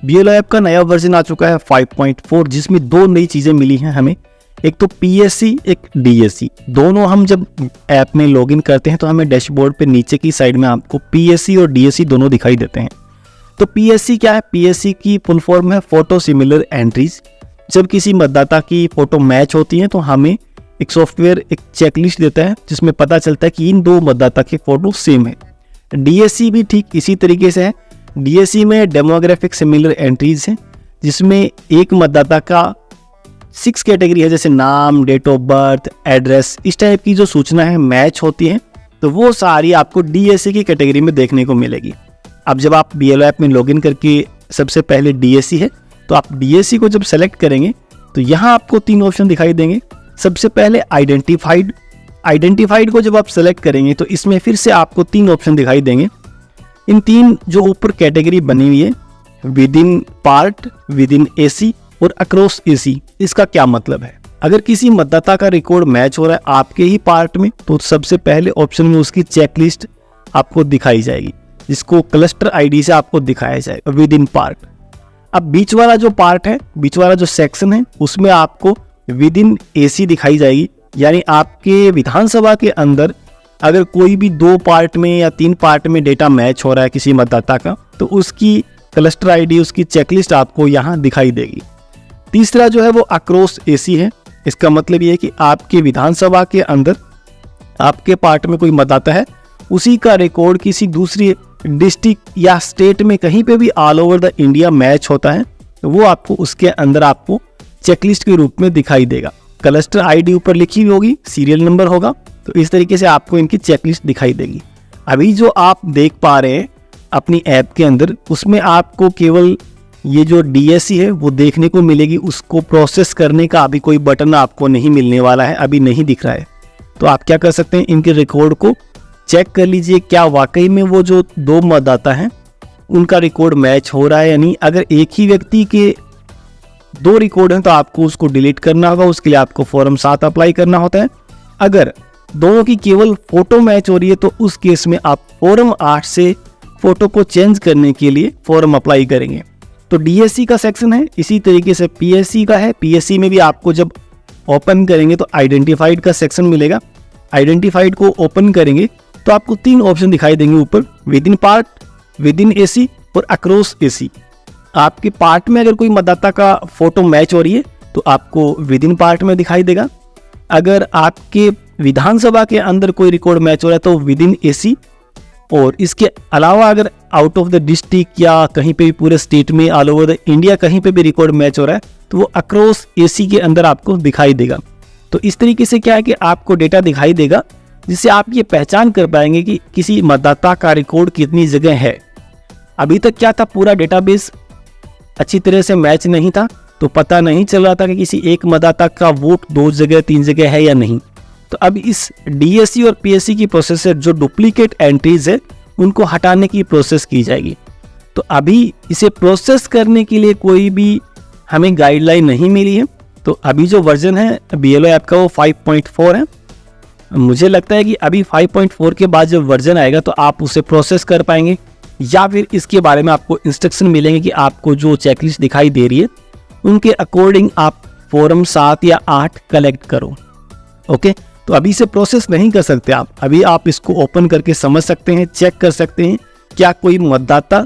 BLO app का नया version आ चुका है 5.4, जिसमें दो नई चीज़ें मिली हैं हमें। एक तो पीएससी, एक डीएससी। दोनों हम जब ऐप में लॉगिन करते हैं तो हमें डैशबोर्ड पे नीचे की साइड में आपको पीएससी और डीएससी दोनों दिखाई देते हैं। तो पीएससी क्या है? पीएससी की फुल फॉर्म है फोटो सिमिलर एंट्रीज। जब किसी मतदाता की फोटो मैच होती है तो हमें एक सॉफ्टवेयर एक चेकलिस्ट देता है जिसमें पता चलता है कि इन दो मतदाता की फोटो सेम है। डीएससी भी ठीक इसी तरीके से है। डीएससी में डेमोग्राफिक सिमिलर एंट्रीज हैं, जिसमें एक मतदाता का 6 कैटेगरी है, जैसे नाम, डेट ऑफ बर्थ, एड्रेस, इस टाइप की जो सूचना है मैच होती है, तो वो सारी आपको डीएससी की कैटेगरी में देखने को मिलेगी। अब जब आप बीएलओ ऐप में लॉगिन करके सबसे पहले डीएससी है, तो आप डीएससी को जब सेलेक्ट करेंगे तो यहाँ आपको 3 ऑप्शन दिखाई देंगे। सबसे पहले आइडेंटिफाइड को जब आप सेलेक्ट करेंगे तो इसमें फिर से आपको 3 ऑप्शन दिखाई देंगे। इन 3 जो ऊपर कैटेगरी बनी हुई है, with in part, with in AC और अक्रॉस एसी, इसका क्या मतलब है? अगर किसी मतदाता का रिकॉर्ड मैच हो रहा है आपके ही पार्ट में, तो सबसे पहले ऑप्शन में उसकी चेकलिस्ट आपको दिखाई जाएगी, जिसको क्लस्टर आईडी से आपको दिखाया जाएगा विद इन पार्ट। अब बीच वाला जो पार्ट है, बीच वाला जो सेक्शन है, उसमें आपको विद इन एसी दिखाई जाएगी। यानी आपके विधानसभा के अंदर अगर कोई भी 2 पार्ट में या 3 पार्ट में डेटा मैच हो रहा है किसी मतदाता का, तो उसकी क्लस्टर आईडी, उसकी चेकलिस्ट आपको यहाँ दिखाई देगी। तीसरा जो है वो अक्रॉस एसी है। इसका मतलब ये है कि आपके विधानसभा के अंदर आपके पार्ट में कोई मतदाता है, उसी का रिकॉर्ड किसी दूसरी डिस्ट्रिक्ट या स्टेट में कहीं पे भी all over the India match होता है, तो वो आपको उसके अंदर आपको चेकलिस्ट के रूप में दिखाई देगा। क्लस्टर आईडी ऊपर लिखी हुई होगी, सीरियल नंबर होगा, तो इस तरीके से आपको इनकी चेकलिस्ट दिखाई देगी। अभी जो आप देख पा रहे हैं अपनी ऐप के अंदर, उसमें आपको केवल ये जो डीएससी है वो देखने को मिलेगी। उसको प्रोसेस करने का अभी कोई बटन आपको नहीं मिलने वाला है, अभी नहीं दिख रहा है। तो आप क्या कर सकते हैं, इनके रिकॉर्ड को चेक कर लीजिए, क्या वाकई में वो जो 2 मतदाता हैं उनका रिकॉर्ड मैच हो रहा है या नहीं। अगर एक ही व्यक्ति के 2 रिकॉर्ड हैं तो आपको उसको डिलीट करना होगा, उसके लिए आपको फॉर्म 7 अप्लाई करना होता है। अगर दोनों की केवल फोटो मैच हो रही है तो उस केस में आप फॉर्म 8 से फोटो को चेंज करने के लिए फॉर्म अप्लाई करेंगे। तो डीएससी का सेक्शन है, इसी तरीके से पीएससी का है। पीएससी में भी आपको जब ओपन करेंगे तो आइडेंटिफाइड का सेक्शन मिलेगा। आइडेंटिफाइड को ओपन करेंगे तो आपको 3 ऑप्शन दिखाई देंगे ऊपर, with in part, with in AC और अक्रॉस एसी। आपके पार्ट में अगर कोई मतदाता का फोटो मैच हो रही है तो आपको विद इन पार्ट में दिखाई देगा। अगर आपके विधानसभा के अंदर कोई रिकॉर्ड मैच हो रहा है तो विद इन एसी, और इसके अलावा अगर आउट ऑफ द डिस्ट्रिक्ट या कहीं पे भी पूरे स्टेट में ऑल ओवर द इंडिया कहीं पे भी रिकॉर्ड मैच हो रहा है तो वो अक्रॉस एसी के अंदर आपको दिखाई देगा। तो इस तरीके से क्या है कि आपको डेटा दिखाई देगा, जिससे आप ये पहचान कर पाएंगे कि किसी मतदाता का रिकॉर्ड कितनी जगह है। अभी तक क्या था, पूरा डेटाबेस अच्छी तरह से मैच नहीं था, तो पता नहीं चल रहा था कि किसी एक मतदाता का वोट 2 जगह 3 जगह है या नहीं। तो अब इस डीएससी और पीएससी की प्रोसेस से जो डुप्लीकेट एंट्रीज है उनको हटाने की प्रोसेस की जाएगी। तो अभी इसे प्रोसेस करने के लिए कोई भी हमें गाइडलाइन नहीं मिली है। तो अभी जो वर्जन है बीएलओ ऐप का वो 5.4 है। मुझे लगता है कि अभी 5.4 के बाद जब वर्जन आएगा तो आप उसे प्रोसेस कर पाएंगे, या फिर इसके बारे में आपको इंस्ट्रक्शन मिलेंगे कि आपको जो चेकलिस्ट दिखाई दे रही है उनके अकॉर्डिंग आप फॉर्म 7 या 8 कलेक्ट करो। ओके, तो अभी से प्रोसेस नहीं कर सकते आप। अभी आप इसको ओपन करके समझ सकते हैं, चेक कर सकते हैं क्या कोई मतदाता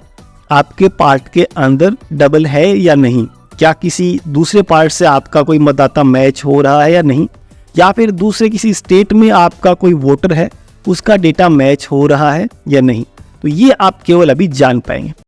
आपके पार्ट के अंदर डबल है या नहीं, क्या किसी दूसरे पार्ट से आपका कोई मतदाता मैच हो रहा है या नहीं, या फिर दूसरे किसी स्टेट में आपका कोई वोटर है उसका डेटा मैच हो रहा है या नहीं। तो ये आप केवल अभी जान पाएंगे।